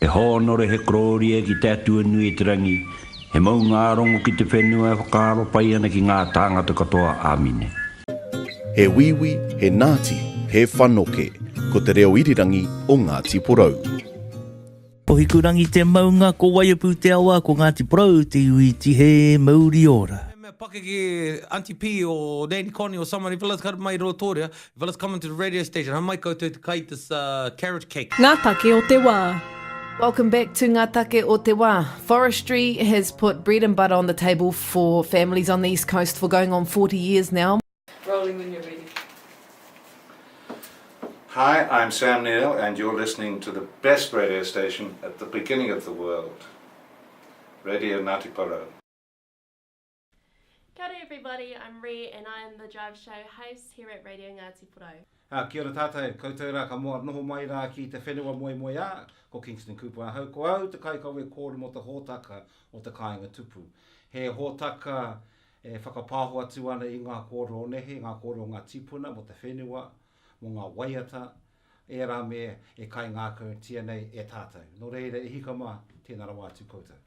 E honore he kroria ki te atua nui te rangi, he mau ngā rongo ki te whenua e whakaaro pai ana ki ngā tāngata katoa āmine. He wiwi, he Ngati, he whanoke, ko te reo irirangi o Ngati Porou. Pohikurangi te maunga ko waiapu te awa ko Ngati Porou te uiti he mauri ora. Pakeke Auntie P or Nanny Connie or someone, if let's come my rotoria, if let's come into the radio station, I might go to kite this carrot cake. Ngātake o te wā. Welcome back to Ngātake o te wā. Forestry has put bread and butter on the table for families on the East Coast for going on 40 years now. Rolling when you're ready. Hi, I'm Sam Neill and you're listening to the best radio station at the beginning of the world. Radio Ngati Porou. Kia ora everybody, I'm Ree and I am the Drive Show host here at Radio Ngati Porou. Kia ora tātou, koutou rā ka moa noho mai rā ki te whenua moe a, ko Kingston Cooper a hau. Ko au te kai kawe kōre mo te hōtaka o te kāinga tupu. He hōtaka e whakapāho atu ana I ngā kōre o nehe, ngā kōre o ngā tipuna mo te whenua, mo ngā waiata, e rā me e kai ngā karantia nei e tātou. Nō reira e hika mā, tēnā rawa atu koutou.